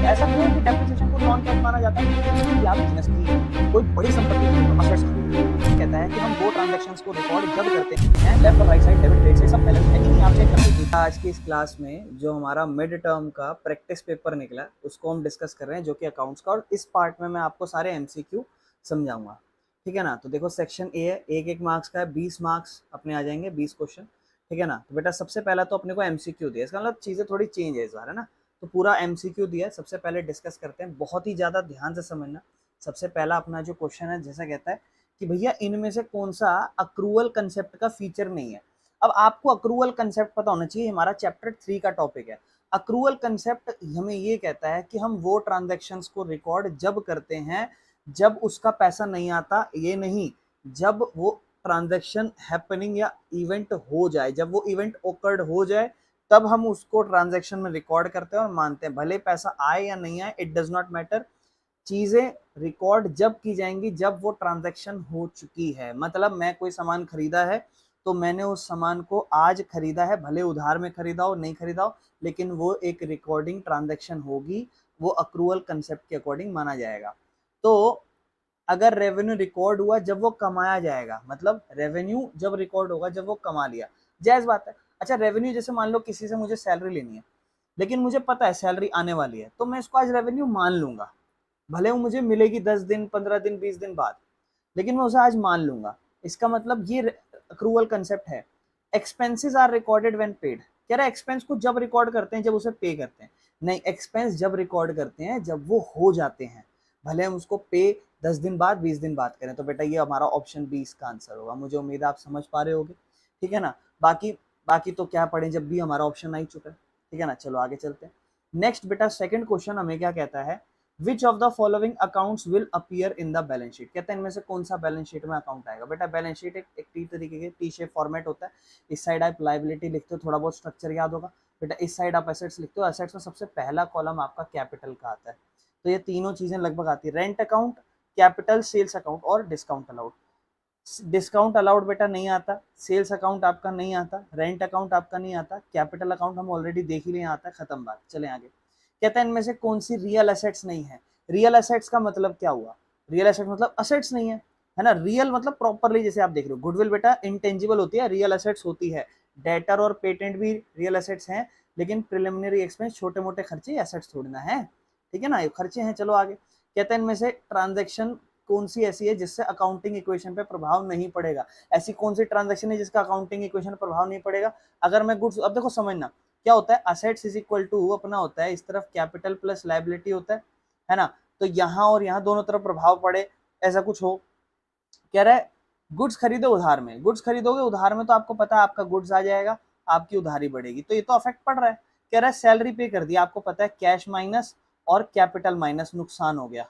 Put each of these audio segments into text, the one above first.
ऐसा क्यों है कि डेप्रिसिएशन को नॉन कैश माना जाता है? क्योंकि आप बिजनेस की कोई बड़ी संपत्ति असेट्स कहता है कि हम वो ट्रांजैक्शंस को रिकॉर्ड जब करते हैं, लेफ्ट और राइट साइड डेबिट क्रेडिट से सब बैलेंस है कि नहीं आप चेक कर लीजिए। आज की इस क्लास में जो हमारा मिड टर्म का प्रैक्टिस पेपर निकला उसको हम डिस्कस कर रहे हैं, जो कि अकाउंट्स का, और इस पार्ट में मैं आपको सारे एमसीक्यू समझाऊंगा, ठीक है ना। तो देखो सेक्शन ए है, एक एक मार्क्स का है, 20 मार्क्स अपने आ जाएंगे, 20 क्वेश्चन, ठीक है ना। तो बेटा सबसे पहला तो अपने को एमसीक्यू दिया, इसका मतलब चीज़ें थोड़ी चेंज है इस बार, है ना। तो पूरा एमसीक्यू दिया है, सबसे पहले डिस्कस करते हैं, बहुत ही ज़्यादा ध्यान से समझना। सबसे पहला अपना जो क्वेश्चन है, जैसा कहता है कि भैया इनमें से कौन सा अक्रूवल कंसेप्ट का फीचर नहीं है। अब आपको अक्रूवल कंसेप्ट पता होना चाहिए, हमारा चैप्टर 3 का टॉपिक है। अक्रूवल कंसेप्ट हमें ये कहता है कि हम वो ट्रांजैक्शंस को रिकॉर्ड जब करते हैं जब उसका पैसा नहीं आता, ये नहीं, जब वो ट्रांजैक्शन हैपनिंग या इवेंट हो जाए, जब वो इवेंट ओकर्ड हो जाए तब हम उसको ट्रांजैक्शन में रिकॉर्ड करते हैं और मानते हैं, भले पैसा आए या नहीं आए, इट डज नॉट मैटर। चीजें रिकॉर्ड जब की जाएंगी जब वो ट्रांजैक्शन हो चुकी है। मतलब मैं कोई सामान खरीदा है तो मैंने उस सामान को आज खरीदा है, भले उधार में खरीदा हो नहीं खरीदा हो, लेकिन वो एक रिकॉर्डिंग ट्रांजैक्शन होगी, वो अक्रूवल कंसेप्ट के अकॉर्डिंग माना जाएगा। तो अगर रेवेन्यू रिकॉर्ड हुआ जब वो कमाया जाएगा, मतलब रेवेन्यू जब रिकॉर्ड होगा जब वो कमा लिया, जायज बात है। अच्छा रेवेन्यू, जैसे मान लो किसी से मुझे सैलरी लेनी है, लेकिन मुझे पता है सैलरी आने वाली है, तो मैं इसको आज रेवेन्यू मान लूंगा, भले वो मुझे मिलेगी 10 दिन 15 दिन 20 दिन बाद, लेकिन मैं उसे आज मान लूंगा। इसका मतलब ये अक्रूवल कंसेप्ट है। Expenses are recorded when paid, कह रहा है एक्सपेंस को जब रिकॉर्ड करते हैं जब उसे पे करते हैं, नहीं, एक्सपेंस जब रिकॉर्ड करते हैं जब वो हो जाते हैं, भले हम उसको पे 10 दिन बाद 20 दिन बाद करें। तो बेटा ये हमारा ऑप्शन 20 का आंसर होगा, मुझे उम्मीद है आप समझ पा रहे होगे, ठीक है ना। बाकी बाकी तो क्या पढ़े जब भी हमारा ऑप्शन आ ही चुका है, ठीक है ना। चलो आगे चलते हैं। नेक्स्ट बेटा सेकंड क्वेश्चन हमें क्या कहता है, which of the following accounts will appear in the balance sheet, कहते हैं इनमें से कौन सा बैलेंस शीट में अकाउंट आएगा। बेटा बैलेंस शीट एक टी तरीके के टी शेप फॉर्मेट होता है। इस साइड आप लाइबिलिटी लिखते हो, थोड़ा बहुत स्ट्रक्चर याद होगा। बेटा इस साइड आप एसेट्स लिखते हो, एसेट्स में सबसे पहला कॉलम आपका कैपिटल का आता है। तो ये तीनों चीजें लगभग आती है, rent account, capital, sales account और डिस्काउंट अलाउड। डिस्काउंट अलाउड बेटा नहीं आता, सेल्स अकाउंट आपका नहीं आता, रेंट अकाउंट आपका नहीं आता, कैपिटल अकाउंट हम ऑलरेडी देख ही लिए आता है, खत्म बात, चले आगे। कहता है इनमें से कौन सी रियल एसेट्स नहीं है। रियल एसेट्स का मतलब क्या हुआ, रियल एसेट मतलब असेट्स नहीं है ना। रियल मतलब प्रॉपरली, जैसे आप देख रहे हो गुडविल बेटा इंटेंजिबल होती है, रियल एसेट्स होती है। डेटर और पेटेंट भी रियल एसेट्स हैं, लेकिन प्रिलिमिनरी एक्सपेंस छोटे मोटे खर्चे एसेट्स थोड़ी ना है, ठीक है ना, ये खर्चे हैं। चलो आगे, कहते हैं इनमें से ट्रांजेक्शन कौन सी ऐसी है जिससे अकाउंटिंग इक्वेशन पे प्रभाव नहीं पड़ेगा। ऐसी कौन सी ट्रांजेक्शन है जिसका अकाउंटिंग इक्वेशन पर प्रभाव नहीं पड़ेगा। अगर मैं गुड्स, अब देखो समझना क्या होता है, असेट्स इज इक्वल टू अपना होता है इस तरफ कैपिटल प्लस लायबिलिटी होता है ना। तो यहाँ और यहाँ दोनों तरफ प्रभाव पड़े, ऐसा कुछ हो। कह रहा है गुड्स खरीदो उधार में, गुड्स खरीदोगे उधार में तो आपको पता है आपका गुड्स आ जाएगा, आपकी उधारी बढ़ेगी, तो ये तो अफेक्ट पड़ रहा है। कह रहा है सैलरी पे कर दिया, आपको पता है कैश माइनस और कैपिटल माइनस, नुकसान हो गया,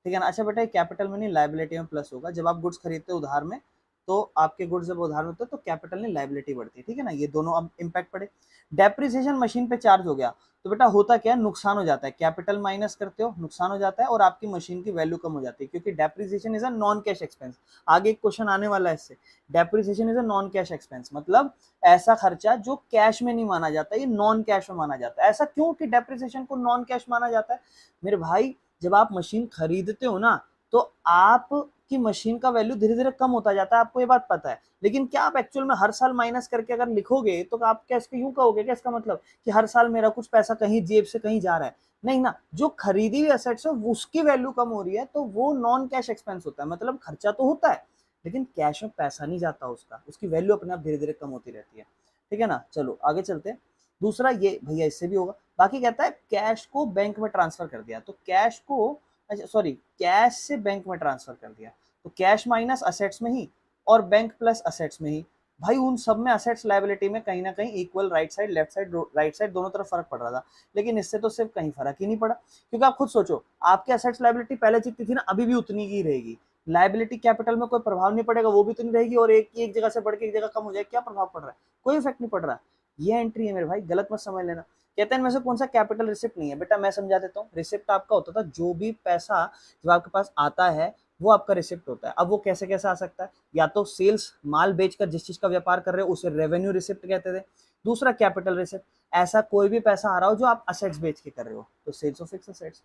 ठीक है ना। अच्छा बेटा कैपिटल में नहीं लायबिलिटी में प्लस होगा, जब आप गुड्स खरीदते हो उधार में तो आपके गुड्स जब उधार होते हैं तो कैपिटल नहीं लायबिलिटी बढ़ती है, ठीक है ना। ये दोनों अब इम्पैक्ट पड़े। डेप्रिसिएशन मशीन पे चार्ज हो गया, तो बेटा होता क्या है, नुकसान हो जाता है, कैपिटल माइनस करते हो नुकसान हो जाता है और आपकी मशीन की वैल्यू कम हो जाती है, क्योंकि depreciation is a non cash expense. आगे एक क्वेश्चन आने वाला है इससे, depreciation is a non cash expense, मतलब ऐसा खर्चा जो कैश में नहीं माना जाता, ये नॉन कैश में माना जाता है। ऐसा क्यों कि डेप्रिसिएशन को नॉन कैश माना जाता है। मेरे भाई जब आप मशीन खरीदते हो ना तो आपकी मशीन का वैल्यू धीरे धीरे कम होता जाता है, आपको ये बात पता है, लेकिन क्या आप एक्चुअल में हर साल माइनस करके अगर लिखोगे तो आप क्या इसको यूं कहोगे क्या, इसका मतलब कि हर साल मेरा कुछ पैसा कहीं जेब से कहीं जा रहा है, नहीं ना। जो खरीदी हुई एसेट्स है उसकी वैल्यू कम हो रही है तो वो नॉन कैश एक्सपेंस होता है, मतलब खर्चा तो होता है लेकिन कैश में पैसा नहीं जाता, उसका उसकी वैल्यू अपने आप धीरे धीरे कम होती रहती है, ठीक है ना। चलो आगे चलते हैं। दूसरा ये भैया इससे भी होगा, बाकी कहता है कैश को बैंक में ट्रांसफर कर दिया, तो कैश को, अच्छा सॉरी, कैश से बैंक में ट्रांसफर कर दिया, तो कैश माइनस असेट्स में ही और बैंक प्लस असेट्स में ही, भाई उन सब में असेट्स लायबिलिटी में कहीं ना कहीं equal, right side left side right side दोनों तरफ फर्क पड़ रहा था, लेकिन इससे तो सिर्फ कहीं फर्क ही नहीं पड़ा, क्योंकि आप खुद सोचो आपके असेट्स लायबिलिटी पहले जितनी थी ना अभी भी उतनी ही रहेगी, लायबिलिटी कैपिटल में कोई प्रभाव नहीं पड़ेगा, वो भी उतनी रहेगी, और एक जगह से बढ़ के एक जगह कम हो जाए, क्या प्रभाव पड़ रहा है, कोई इफेक्ट नहीं पड़ रहा। ये एंट्री है मेरे भाई, गलत मत समझ लेना। कहते हैं इनमें से कौन सा कैपिटल रिसिप्ट नहीं है। बेटा मैं समझा देता हूँ, रिसिप्ट आपका होता था जो भी पैसा जब आपके पास आता है वो आपका रिसिप्ट होता है। अब वो कैसे कैसे आ सकता है, या तो सेल्स, माल बेचकर जिस चीज का व्यापार कर रहे हो उसे रेवेन्यू रिसिप्ट कहते थे, दूसरा कैपिटल रिसिप्ट, ऐसा कोई भी पैसा आ रहा हो जो आप असेट्स बेच के कर रहे हो, तो सेल्स ऑफ फिक्स असेट्स,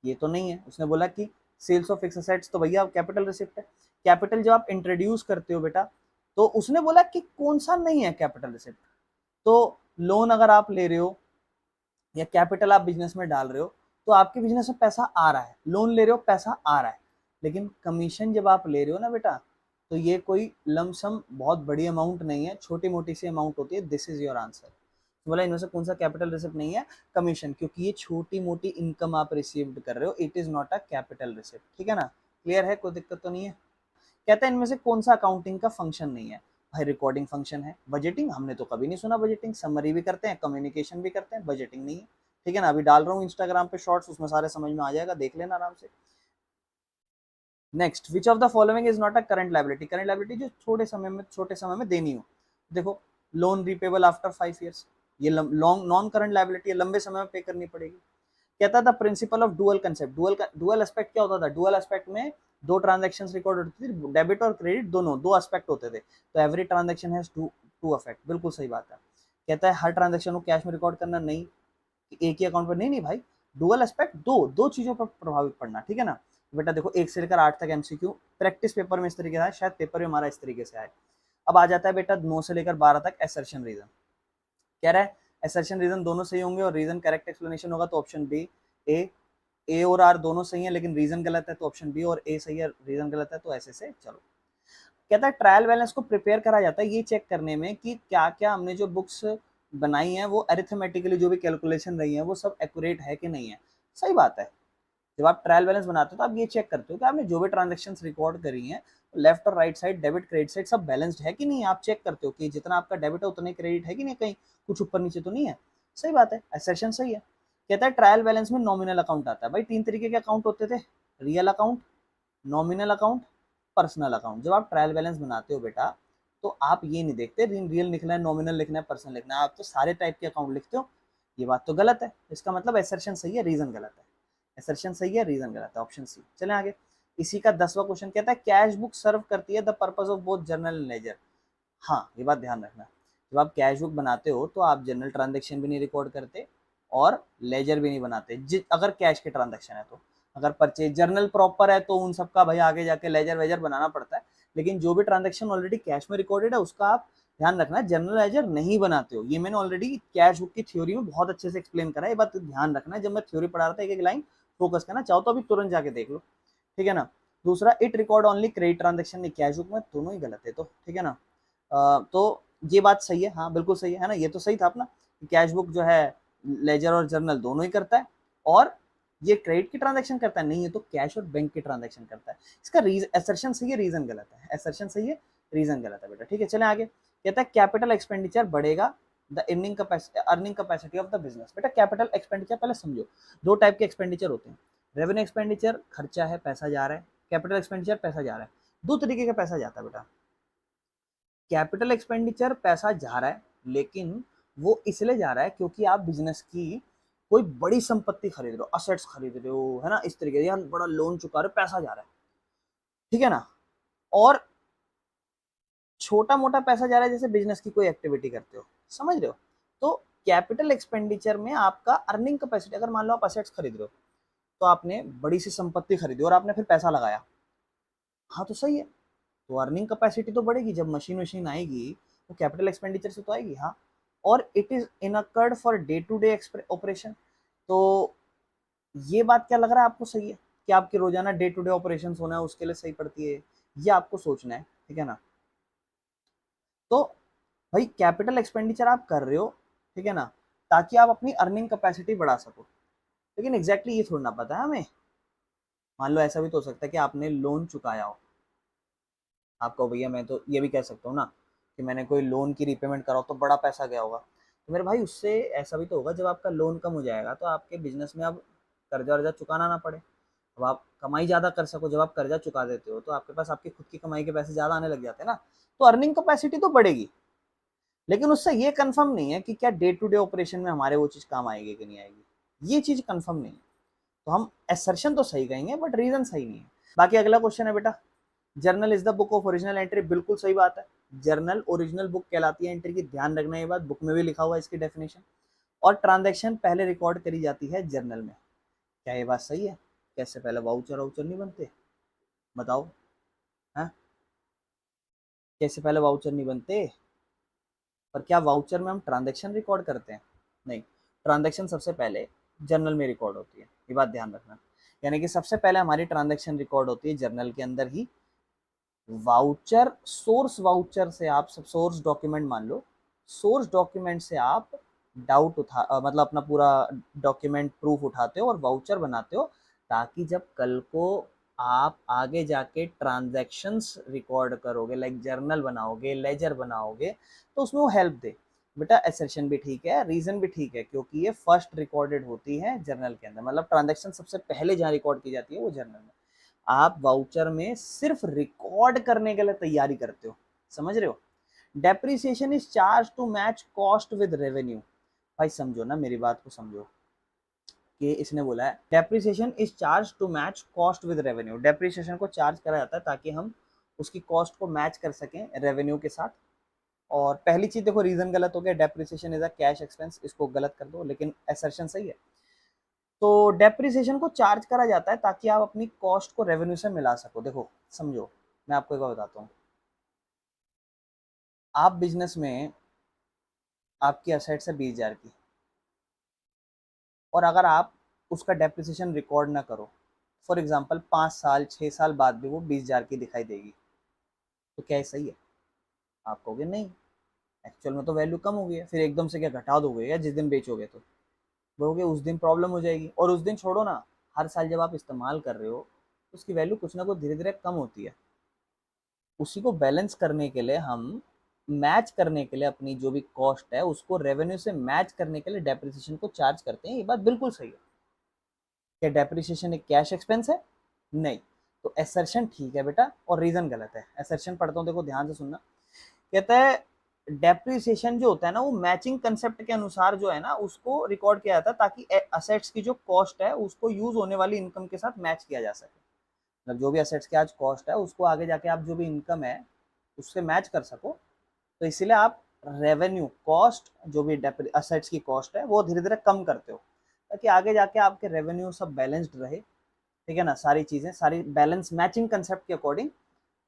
ये तो नहीं है। उसने बोला कि सेल्स ऑफ फिक्स असेट्स, तो भैया कैपिटल रिसिप्ट है। कैपिटल जब आप इंट्रोड्यूस करते हो बेटा, तो उसने बोला कि कौन सा नहीं है कैपिटल रिसिप्ट, तो लोन अगर आप ले रहे हो या कैपिटल आप बिजनेस में डाल रहे हो, तो आपके बिजनेस में पैसा आ रहा है, लोन ले रहे हो पैसा आ रहा है, लेकिन कमीशन जब आप ले रहे हो ना बेटा, तो ये कोई लमसम बहुत बड़ी अमाउंट नहीं है, छोटी मोटी सी अमाउंट होती है। This is your answer. तो बोला इनमें से कौन सा कैपिटल रिसिप्ट नहीं है, कमीशन, क्योंकि ये छोटी मोटी इनकम आप रिसीव्ड कर रहे हो, it is not a capital receipt. ठीक है ना, क्लियर है, कोई दिक्कत तो नहीं है। कहता है इनमें से कौन सा अकाउंटिंग का फंक्शन नहीं है, भाई रिकॉर्डिंग फंक्शन है। बजटिंग हमने तो कभी नहीं सुना, बजटिंग समरी भी करते हैं, कम्युनिकेशन भी करते हैं, बजटिंग नहीं है। ठीक है ना, अभी डाल रहा हूँ इंस्टाग्राम पे शॉर्ट्स, उसमें सारे समझ में आ जाएगा, देख लेना आराम से। Next, which of the following is not a current liability, current liability जो छोटे समय में देनी हो। देखो, लोन रिपेबल आफ्टर 5 ईयर्स, ये लॉन्ग नॉन करंट लायबिलिटी है, लंबे समय में पे करनी पड़ेगी। कहता था principle of dual concept, dual aspect क्या होता था, डुअल एस्पेक्ट में दो ट्रांजैक्शंस रिकॉर्ड होती थी, डेबिट और क्रेडिट दोनों, दो एस्पेक्ट होते थे, तो every transaction has to affect, बिल्कुल सही बात है। कहता है हर ट्रांजैक्शन को कैश में रिकॉर्ड करना, नहीं, एक ही अकाउंट पर, नहीं भाई, डुअल एस्पेक्ट दो दो चीजों पर प्रभावित पड़ना। ठीक है ना बेटा, देखो 1 से लेकर 8 तक एमसीक्यू प्रैक्टिस पेपर में इस तरीके से आए, शायद पेपर में हमारा इस तरीके से आए। अब आ जाता है बेटा 9 से लेकर 12 तक एसर्शन रीजन, कह रहा है एसर्शन रीजन दोनों सही होंगे और रीजन करेक्ट एक्सप्लेनेशन होगा, तो ऑप्शन बी, ए और आर दोनों सही है लेकिन रीजन गलत है, तो ऑप्शन बी, और ए सही है रीजन गलत है, तो ऐसे से चलो। कहता है ट्रायल बैलेंस को प्रिपेयर करा जाता है ये चेक करने में कि क्या क्या हमने जो बुक्स बनाई हैं वो अरिथमेटिकली जो भी कैलकुलेशन रही है वो सब एक्यूरेट है कि नहीं है। सही बात है, जब आप ट्रायल बैलेंस बनाते हो तो आप ये चेक करते हो कि आपने जो भी ट्रांजेक्शन्स रिकॉर्ड करी हैं, लेफ्ट और right side, debit credit side सब बैलेंस्ड है कि नहीं, आप चेक करते हो कि जितना आपका डेबिट है उतना ही क्रेडिट है कि नहीं, कहीं कुछ ऊपर नीचे तो नहीं है। सही बात है, एसेशन सही है। कहता है ट्रायल बैलेंस में नॉमिनल अकाउंट आता है। भाई 3 तरीके के अकाउंट होते थे, real account, nominal account, personal account. जब आप ट्रायल बैलेंस बनाते हो बेटा, तो आप ये नहीं देखते रियल लिखना है, नॉमिनल लिखना है, पर्सनल लिखना है, आप तो सारे टाइप के अकाउंट लिखते हो। ये बात तो गलत है, इसका मतलब एसर्शन सही है, रीजन गलत है। एसर्शन सही है, रीजन गलत है, ऑप्शन सी। चलें आगे। इसी का 10वां क्वेश्चन कहता है कैश बुक सर्व करती है the purpose of both journal and ledger. हाँ, ये बात ध्यान रखना, जब आप कैश बुक बनाते हो तो आप जनरल ट्रांजेक्शन भी नहीं रिकॉर्ड करते और लेजर भी नहीं बनाते, अगर कैश के ट्रांजेक्शन है तो। अगर परचेज जर्नल प्रॉपर है तो उन सबका भाई आगे जाके लेजर वेजर बनाना पड़ता है, लेकिन जो भी ट्रांजेक्शन ऑलरेडी कैश में रिकॉर्डेड है उसका आप ध्यान रखना, जनरल लेजर नहीं बनाते हो। ये मैंने ऑलरेडी कैश बुक की थ्योरी में बहुत अच्छे से एक्सप्लेन करा है, ये बात ध्यान रखना, जब मैं थ्योरी पढ़ा रहा था एक एक लाइन फोकस करना, चाहो तो अभी तुरंत जाके देख लो। ठीक है ना। दूसरा, it record only credit transaction, नहीं, कैश बुक में दोनों ही गलत है, तो ठीक है ना। तो ये बात सही है, हाँ बिल्कुल सही है ना, ये तो सही था अपना, कैश बुक जो है लेजर और जर्नल दोनों ही करता है, और ये क्रेडिट की ट्रांजैक्शन करता है, नहीं ये तो कैश और बैंक की ट्रांजैक्शन करता है। इसका एसर्शन सही है, रीजन गलत है, एसर्शन सही है, रीजन गलत है बेटा। ठीक है, चले आगे। कहता है कैपिटल एक्सपेंडिचर बढ़ेगा the earning capacity of the business. बेटा कैपिटल एक्सपेंडिचर पहले समझो, दो टाइप के एक्सपेंडिचर होते हैं, रेवेन्यू एक्सपेंडिचर खर्चा है, पैसा जा रहा है, कैपिटल एक्सपेंडिचर पैसा जा रहा है, दो तरीके का पैसा जाता है बेटा। कैपिटल एक्सपेंडिचर पैसा जा रहा है, लेकिन वो इसलिए जा रहा है क्योंकि आप बिजनेस की कोई बड़ी संपत्ति खरीद रहे हो, असेट्स खरीद रहे हो, है ना, इस तरीके से, बड़ा लोन चुका रहे हो, पैसा जा रहा है। ठीक है ना। और छोटा मोटा पैसा जा रहा है जैसे बिजनेस की कोई एक्टिविटी करते हो, समझ रहे हो। तो कैपिटल एक्सपेंडिचर में आपका अर्निंग कैपेसिटी, अगर मान लो आप असेट्स खरीद रहे हो, तो आपने बड़ी सी संपत्ति खरीदी और आपने फिर पैसा लगाया, हाँ तो सही है, तो अर्निंग कैपेसिटी तो बढ़ेगी, जब मशीन वशीन आएगी तो कैपिटल एक्सपेंडिचर से तो आएगी, हाँ। और it is incurred for day to day operation, तो ये बात क्या लग रहा है आपको सही है कि आपके रोजाना डे टू डे ऑपरेशन होना है उसके लिए सही पड़ती है, ये आपको सोचना है। ठीक है ना। तो भाई कैपिटल एक्सपेंडिचर आप कर रहे हो, ठीक है ना, ताकि आप अपनी अर्निंग कैपेसिटी बढ़ा सको, लेकिन एग्जैक्टली ये थोड़ा ना पता है हमें। मान लो ऐसा भी तो हो सकता है कि आपने लोन चुकाया हो, आपको भैया मैं तो ये भी कह सकता हूँ ना कि मैंने कोई लोन की रीपेमेंट करा हो तो बड़ा पैसा गया होगा, तो मेरे भाई उससे ऐसा भी तो होगा, जब आपका लोन कम हो जाएगा तो आपके बिजनेस में अब कर्जा वर्जा चुकाना ना पड़े, अब आप कमाई ज़्यादा कर सको। जब आप कर्जा चुका देते हो तो आपके पास आपकी खुद की कमाई के पैसे ज़्यादा आने लग जाते हैं ना, तो अर्निंग कैपेसिटी तो बढ़ेगी, लेकिन उससे ये कंफर्म नहीं है कि क्या डे टू डे ऑपरेशन में हमारे वो चीज़ काम आएगी कि नहीं आएगी, ये चीज़ कंफर्म नहीं है। तो हम एसर्शन तो सही कहेंगे बट रीजन सही नहीं है। बाकी अगला क्वेश्चन है बेटा, journal is the book of original entry, बिल्कुल सही बात है, जर्नल ओरिजिनल बुक कहलाती है एंट्री की, ध्यान रखना ये बात, बुक में भी लिखा हुआ है इसकी डेफिनेशन। और ट्रांजैक्शन पहले रिकॉर्ड करी जाती है जर्नल में, क्या ये बात सही है? कैसे पहले वाउचर वाउचर नहीं बनते, बताओ, हाँ कैसे पहले वाउचर नहीं बनते? पर क्या वाउचर में हम ट्रांजैक्शन रिकॉर्ड करते हैं? नहीं, ट्रांजैक्शन सबसे पहले जर्नल में रिकॉर्ड होती है, ये बात ध्यान रखना। यानी कि सबसे पहले हमारी ट्रांजैक्शन रिकॉर्ड होती है जर्नल के अंदर ही। वाउचर, सोर्स वाउचर से आप सब सोर्स डॉक्यूमेंट मान लो, सोर्स डॉक्यूमेंट से आप डाउट मतलब अपना पूरा डॉक्यूमेंट प्रूफ उठाते हो और वाउचर बनाते हो, ताकि जब कल को आप आगे जाके ट्रांजैक्शंस रिकॉर्ड करोगे, लाइक जर्नल बनाओगे, लेजर बनाओगे, तो उसमें वो हेल्प दे। बेटा एसेशन भी ठीक है, रीजन भी ठीक है, क्योंकि ये फर्स्ट रिकॉर्डेड होती है जर्नल के अंदर, मतलब ट्रांजैक्शन सबसे पहले जहाँ रिकॉर्ड की जाती है वो जर्नल में। आप वाउचर में सिर्फ रिकॉर्ड करने के लिए तैयारी करते हो, समझ रहे हो? Depreciation is charge to match cost with revenue. भाई समझो ना, मेरी बात को समझो कि इसने बोला है depreciation is charge to match cost with revenue, depreciation को चार्ज करा जाता है ताकि हम उसकी कॉस्ट को मैच कर सकें रेवेन्यू के साथ। और पहली चीज देखो, रीजन गलत हो गया, depreciation is a cash expense, इसको गलत कर दो, लेकिन असर्शन सही है। तो डेप्रिसिएशन को चार्ज करा जाता है ताकि आप अपनी कॉस्ट को रेवेन्यू से मिला सको। देखो समझो, मैं आपको एक बात बताता हूँ, आप बिजनेस में आपकी असेट्स है 20,000 की, और अगर आप उसका डेप्रिसिएशन रिकॉर्ड ना करो, फॉर एग्जांपल 5 साल 6 साल बाद भी वो 20,000 की दिखाई देगी, तो क्या ये सही है? आप कहोगे नहीं, एक्चुअल में तो वैल्यू कम हो गई है, फिर एकदम से क्या घटा दोगे या जिस दिन बेचोगे तो बोलोगे उस दिन प्रॉब्लम हो जाएगी, और उस दिन छोड़ो ना, हर साल जब आप इस्तेमाल कर रहे हो तो उसकी वैल्यू कुछ ना कुछ धीरे धीरे कम होती है। उसी को बैलेंस करने के लिए हम, मैच करने के लिए अपनी जो भी कॉस्ट है उसको रेवेन्यू से मैच करने के लिए डेप्रिसिएशन को चार्ज करते हैं, ये बात बिल्कुल सही है। क्या डेप्रिसिएशन एक कैश एक्सपेंस है? नहीं। तो एसर्शन ठीक है बेटा, और रीजन गलत है। एसर्शन पढ़ता हूँ, देखो ध्यान से सुनना। कहता है डेप्रिसिएशन जो होता है ना, वो मैचिंग कंसेप्ट के अनुसार जो है ना उसको रिकॉर्ड किया जाता है, ताकि असेट्स की जो कॉस्ट है उसको यूज होने वाली इनकम के साथ मैच किया जा सके। मतलब जो भी असेट्स की आज कॉस्ट है उसको आगे जाके आप जो भी इनकम है उससे मैच कर सको, तो इसीलिए आप रेवेन्यू कॉस्ट जो भी असेट्स की कॉस्ट है वो धीरे धीरे कम करते हो, ताकि आगे जाके आपके रेवेन्यू सब बैलेंस्ड रहे। ठीक है ना, सारी चीजें सारी बैलेंस मैचिंग कंसेप्ट के अकॉर्डिंग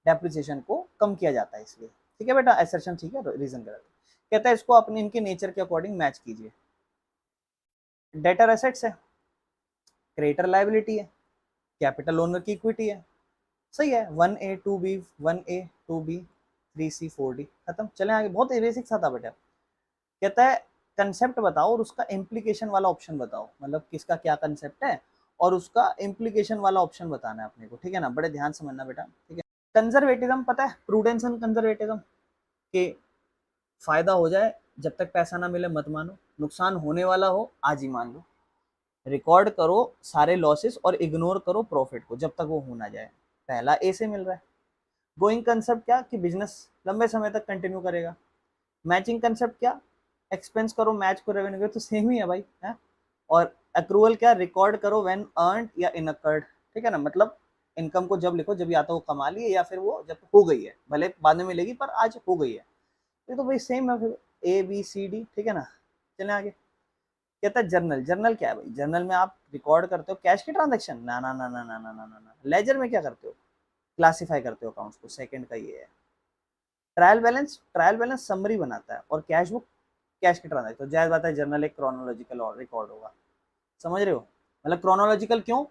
डेप्रिसिएशन को कम किया जाता है इसलिए। ठीक है बेटा, एसर्शन ठीक है, रीजन गलत है। कहता है इसको अपने इनके नेचर के अकॉर्डिंग मैच कीजिए। डेटर एसेट्स है, क्रेडिटर लायबिलिटी है, कैपिटल ओनर की इक्विटी है, सही है। 1A 2B 1A 2B 3C 4D, खत्म। चलें आगे, बहुत बेसिक सा था बेटा। कहता है कंसेप्ट बताओ और उसका इम्प्लीकेशन वाला ऑप्शन बताओ, मतलब किसका क्या कंसेप्ट है और उसका इम्प्लीकेशन वाला ऑप्शन बताना है अपने को। ठीक है ना, बड़े ध्यान समझना बेटा। ठीक है, कंजर्वेटिज्म पता है, प्रूडेंस एंड कंजर्वेटिज्म के फायदा हो जाए जब तक पैसा ना मिले मत मानो, नुकसान होने वाला हो आज ही मान लो, रिकॉर्ड करो सारे लॉसेस और इग्नोर करो प्रॉफिट को जब तक वो हो ना जाए। पहला ए से मिल रहा है। गोइंग कंसेप्ट क्या, कि बिजनेस लंबे समय तक कंटिन्यू करेगा। मैचिंग कंसेप्ट क्या, एक्सपेंस करो मैच को रेवेन्यू, तो सेम ही है भाई है। और अक्रूवल क्या, रिकॉर्ड करो व्हेन अर्नड या इनकर्ड। ठीक है ना, मतलब इनकम को जब लिखो जब या तो वो कमा ली है या फिर वो जब हो गई है, भले बाद में मिलेगी पर आज हो गई है। ये तो भाई सेम है फिर, ABCD। ठीक है ना, चलें आगे। कहता है जर्नल, जर्नल क्या है भाई? जर्नल में आप रिकॉर्ड करते हो कैश की ट्रांजेक्शन, ना ना ना ना ना ना ना ना। लेजर में क्या करते हो, क्लासिफाई करते हो अकाउंट्स को। सेकंड का ये है। Trial balance, trial balance summary बनाता है, और कैश बुक कैश की ट्रांजेक्शन। तो जायज बात है जर्नल एक क्रोनोलॉजिकल और रिकॉर्ड होगा, समझ रहे हो? मतलब क्रोनोलॉजिकल क्यों,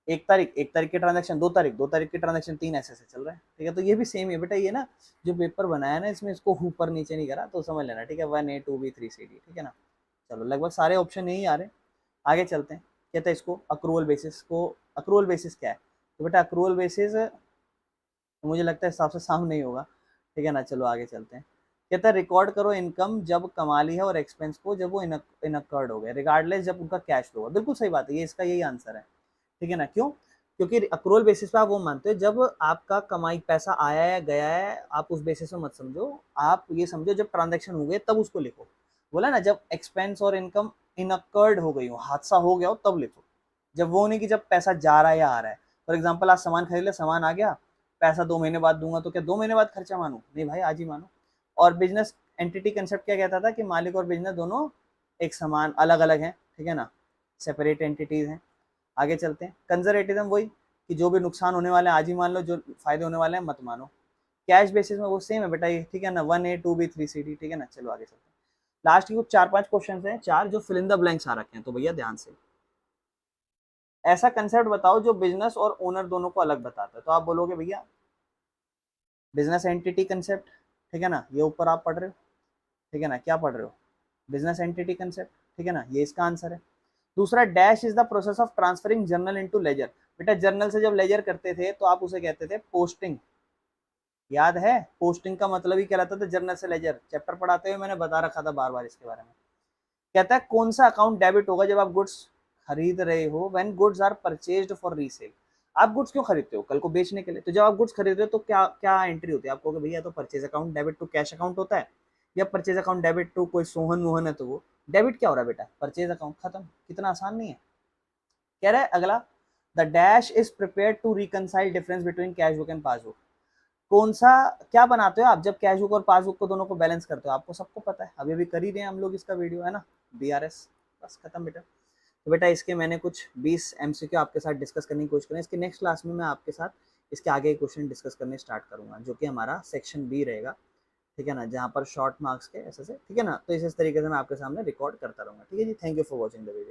1 तारीख 1 तारीख की ट्रांजेक्शन, 2 तारीख 2 तारीख की ट्रांजेक्शन, 3 ऐसे ऐसे चल रहा है। ठीक है, तो ये भी सेम है बेटा, ये ना जो पेपर बनाया ना इसमें इसको ऊपर नीचे नहीं करा, तो समझ लेना। ठीक है, 1A 2B 3CD। ठीक है ना, चलो लगभग सारे ऑप्शन यही आ रहे हैं। आगे चलते हैं। कहते हैं इसको अक्रूवल बेसिस को, अक्रूवल बेसिस क्या है? तो बेटा अक्रूवल बेसिस मुझे लगता है हिसाब से साम नहीं होगा। ठीक है ना, चलो आगे चलते हैं। कहता है रिकॉर्ड करो इनकम जब कमा ली है और एक्सपेंस को जब वो इनकर्ड हो गया, रिगार्डलेस जब उनका कैश फ्लो होगा। बिल्कुल सही बात है, ये इसका यही आंसर है। ठीक है ना, क्यों? क्योंकि अक्रूवल बेसिस पे आप वो मानते हो जब आपका कमाई पैसा आया है गया है, आप उस बेसिस पे मत समझो, आप ये समझो जब ट्रांजेक्शन हो गए तब उसको लिखो। बोला ना, जब एक्सपेंस और इनकम इनकर्ड हो गई हो, हादसा हो गया हो, तब लिखो। जब वो नहीं कि जब पैसा जा रहा है या आ रहा है। फॉर एग्जाम्पल आज सामान खरीद ले, सामान आ गया, पैसा 2 महीने बाद दूंगा, तो क्या 2 महीने बाद खर्चा मानूं? नहीं भाई, आज ही मानो। और बिजनेस एंटिटी कंसेप्ट क्या कहता था कि मालिक और बिजनेस दोनों एक समान अलग अलग हैं, ठीक है ना, सेपरेट एंटिटीज हैं। आगे चलते हैं। कंजर्वेटिज्म वही कि जो भी नुकसान होने वाले हैं आज ही मान लो, जो फायदे होने वाले हैं मत मानो। कैश बेसिस में वो सेम है बेटा ये, ठीक है ना, 1A 2B 3CD, ठीक है ना। चलो आगे चलते हैं। लास्ट की कुछ 4-5 क्वेश्चन हैं, 4 जो फिल इन द ब्लैंक्स आ रखे हैं, तो भैया ध्यान से। ऐसा कंसेप्ट बताओ जो बिजनेस और ओनर दोनों को अलग बताता है। तो आप बोलोगे भैया बिजनेस एंटिटी कंसेप्ट, ठीक है ना, ये ऊपर आप पढ़ रहे हो, ठीक है ना, क्या पढ़ रहे हो, बिजनेस एंटिटी कंसेप्ट, ठीक है ना, ये इसका आंसर है। दूसरा, dash is the process of transferring journal into ledger. बेटा जर्नल से जब लेजर करते थे तो आप उसे कहते थे पोस्टिंग, याद है? पोस्टिंग का मतलब ही कहलाता था जर्नल से लेजर। चैप्टर पढ़ाते हुए मैंने बता रखा था बार बार इसके बारे में। कहता है कौन सा अकाउंट डेबिट होगा जब आप गुड्स खरीद रहे हो, when goods are purchased for resale. आप गुड्स क्यों खरीदते हो? कल को बेचने के लिए। तो जब आप गुड्स खरीद रहे हो तो क्या क्या एंट्री होती है? आप कहोगे भैया तो purchase account debit to cash account होता है, या परचेज अकाउंट डेबिट टू कोई सोहन मोहन है तो वो डेबिट क्या हो रहा है बेटा? परचेज अकाउंट, खत्म। कितना आसान नहीं है। कह रहा है अगला, the dash is prepare to reconcile difference between cash book and passbook. कौन सा क्या बनाते हो आप जब कैश बुक और पासबुक को दोनों को बैलेंस करते हो? आपको सबको पता है, अभी अभी कर ही रहे हैं हम लोग इसका वीडियो, है ना, BRS। बस खत्म बेटा। तो बेटा इसके मैंने कुछ 20 MCQ आपके साथ डिस्कस करने की कोशिश करें। इसके नेक्स्ट क्लास में मैं आपके साथ इसके आगे क्वेश्चन डिस्कस करने स्टार्ट करूंगा, जो कि हमारा सेक्शन B रहेगा, ठीक है ना, जहाँ पर शॉर्ट मार्क्स के ऐसे से, ठीक है ना। तो इस तरीके से मैं आपके सामने रिकॉर्ड करता रहूंगा, ठीक है जी। Thank you for watching the video.